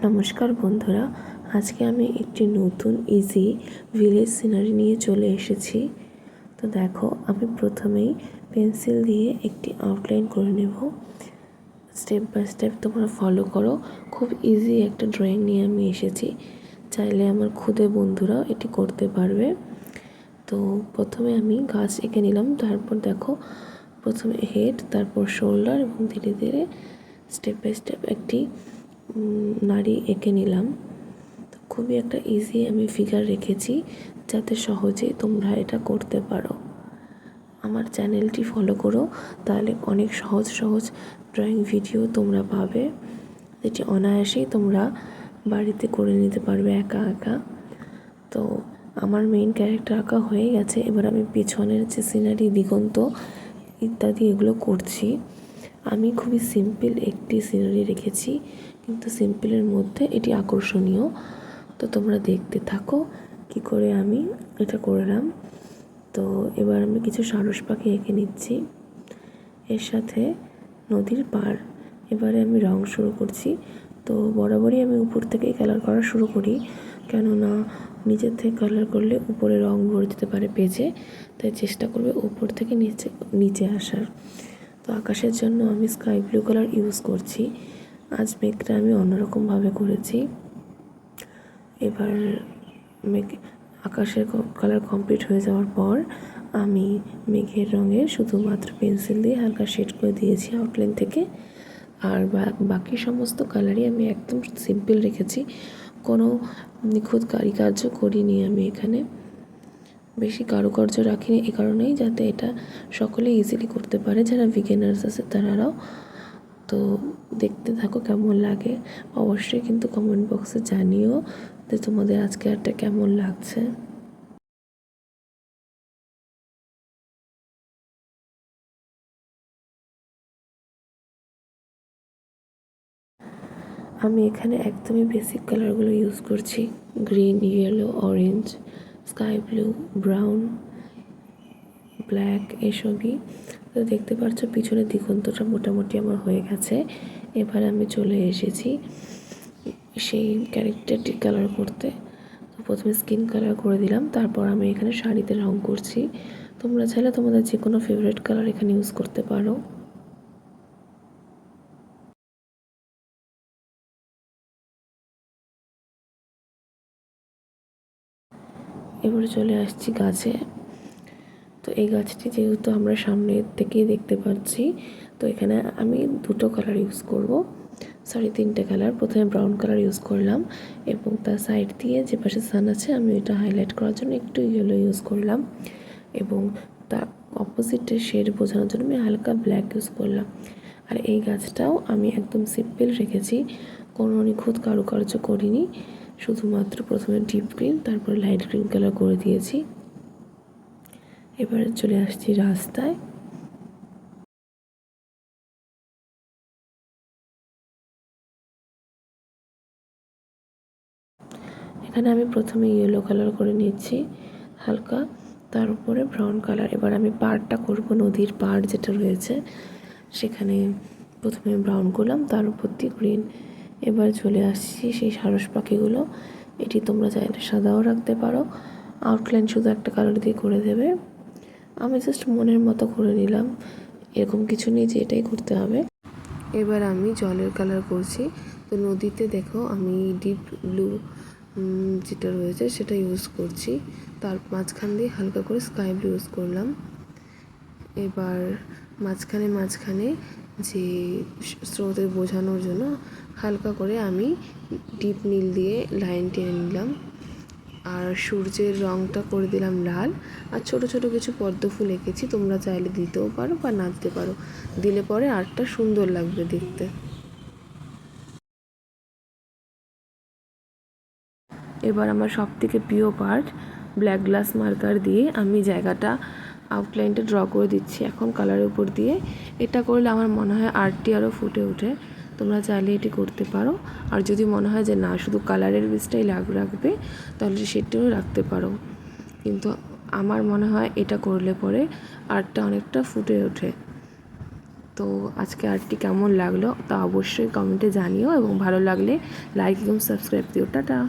নমস্কার বন্ধুরা, আজকে আমি একটি নতুন ইজি ভিলেজ সিনারি নিয়ে চলে এসেছি। তো দেখো, আমি প্রথমেই পেন্সিল দিয়ে একটি আউটলাইন করে নেব। স্টেপ বাই স্টেপ তোমরা ফলো করো। খুব ইজি একটা ড্রয়িং নিয়ে আমি এসেছি, চাইলে আমার খুদে বন্ধুরাও এটি করতে পারবে। তো প্রথমে আমি গাছ এঁকে নিলাম, তারপর দেখো প্রথমে হেড, তারপর শোল্ডার এবং ধীরে ধীরে স্টেপ বাই স্টেপ একটি নাড়ি এঁকে নিলাম। তো খুবই একটা ইজি আমি ফিগার রেখেছি, যাতে সহজেই তোমরা এটা করতে পারো। আমার চ্যানেলটি ফলো করো, তাহলে অনেক সহজ সহজ ড্রয়িং ভিডিও তোমরা পাবে, যেটি অনায়াসেই তোমরা বাড়িতে করে নিতে পারবে একা একা। তো আমার মেইন ক্যারেক্টার আঁকা হয়ে গেছে, এবার আমি পিছনের যে সিনারি, দিগন্ত ইত্যাদি এগুলো করছি। আমি খুবই সিম্পল একটি সিনারি রেখেছি, কিন্তু সিম্পলের মধ্যে এটি আকর্ষণীয়। তো তোমরা দেখতে থাকো কি করে আমি এটা করলাম। তো এবার আমি কিছু সারস পাখি এঁকে নিচ্ছি, এর সাথে নদীর পাড়। এবারে আমি রং শুরু করছি। তো বরাবরই আমি উপর থেকেই কালার করা শুরু করি, কেননা নিচের থেকে কালার করলে উপরে রং ভরে যেতে পারে পেজে, তাই চেষ্টা করবে উপর থেকে নিচে আসার। তো আকাশের জন্য আমি স্কাই ব্লু কালার ইউজ করছি। আজ মেঘটা আমি অন্যরকমভাবে করেছি। এবার আকাশের কালার কমপ্লিট হয়ে যাওয়ার পর আমি মেঘের রঙের শুধুমাত্র পেন্সিল দিয়ে হালকা শেড করে দিয়েছি আউটলাইন থেকে। আর বাকি সমস্ত কালারই আমি একদম সিম্পল রেখেছি, কোনো নিখুঁত কারুকার্য করিনি। আমি এখানে বেশি কারুকার্য রাখিনি এ কারণেই, যাতে এটা সকলে ইজিলি করতে পারে, যারা বিগিনার্স আছে তারাও। তো দেখতে থাকো কেমন লাগে, অবশ্যই কিন্তু কমেন্ট বক্সে জানিও যে তোমাদের আজকে আরটা কেমন লাগছে। আমি এখানে একদমই বেসিক কালারগুলো ইউজ করছি, green, yellow, orange, sky blue, brown, black, এসবই। তো দেখতে পাচ্ছ পিছনের দিগন্তটা মোটামুটি আমার হয়ে গেছে। এবার আমি চলে এসেছি সেই ক্যারেক্টারটি কালার করতে। তো প্রথমে স্কিন কালার করে দিলাম, তারপর আমি এখানে শাড়িতে রং করছি। তোমরা চাইলে তোমাদের যে কোনো ফেভারিট কালার এখানে ইউজ করতে পারো। এবারে চলে আসছি গাছে। তো এই গাছটি যেহেতু আমরা সামনে থেকেই দেখতে পাচ্ছি, তো এখানে আমি দুটো কালার ইউজ করব, তিনটে কালার। প্রথমে ব্রাউন কালার ইউজ করলাম এবং তার সাইড দিয়ে যে পাশে সান আছে আমি এটা হাইলাইট করার জন্য একটু ইয়েলো ইউজ করলাম, এবং তার অপোজিটে শেড বোঝানোর জন্য আমি হালকা ব্ল্যাক ইউজ করলাম। আর এই গাছটাও আমি একদম সিম্পল রেখেছি, কোনো নিখুঁত কারুকার্য করিনি, শুধুমাত্র প্রথমে ডিপ গ্রিন তারপর লাইট গ্রিন কালার করে দিয়েছি। এবারে চলে আসছি রাস্তায়। এখানে আমি প্রথমে ইয়েলো কালার করে নিচ্ছি হালকা, তার উপরে ব্রাউন কালার। এবার আমি পাড়টা করব, নদীর পাড় যেটা রয়েছে সেখানে প্রথমে ব্রাউন করলাম, তার উপর দিয়ে গ্রিন। এবার চলে আসছি সেই সারস পাখিগুলো। এটি তোমরা চাইলে সাদাও রাখতে পারো, আউটলাইন শুধু একটা কালার দিয়ে করে দেবে। আমি জাস্ট মনের মতো করে নিলাম, এরকম কিছু নেই যে এটাই করতে হবে। এবার আমি জলের কালার করছি। তো নদীতে দেখো আমি ডিপ ব্লু যেটা রয়েছে সেটা ইউজ করছি, তার মাঝখান দিয়ে হালকা করে স্কাই ব্লু ইউজ করলাম। এবার মাঝখানে যে স্রোতে বোঝানোর জন্য হালকা করে আমি ডিপ নীল দিয়ে লাইন টেনে নিলাম। আর সূর্যের রঙটা করে দিলাম লাল। আর ছোট ছোট কিছু পদ্ম ফুল এঁকেছি, তোমরা চাইলে দিতেও পারো বা না দিতে পারো, দিলে পরে আর্টটা সুন্দর লাগবে দেখতে। এবার আমার সবথেকে প্রিয় পার্ট, ব্ল্যাক গ্লাস মার্কার দিয়ে আমি জায়গাটা আউটলাইনটা ড্র করে দিচ্ছি এখন কালারের উপর দিয়ে। এটা করলে আমার মনে হয় আর্টটি আরও ফুটে ওঠে। তোমরা চাইলে এটি করতে পারো, আর যদি মনে হয় যে না শুধু কালারের বেসটাই রাখবে, তাহলে সেটাও রাখতে পারো। কিন্তু আমার মনে হয় এটা করলে পরে আর্টটা অনেকটা ফুটে ওঠে। তো তো আজকে আর্টটি কেমন লাগলো তা অবশ্যই কমেন্টে জানিও এবং ভালো লাগলে লাইক এবং সাবস্ক্রাইব দিও। টাটা।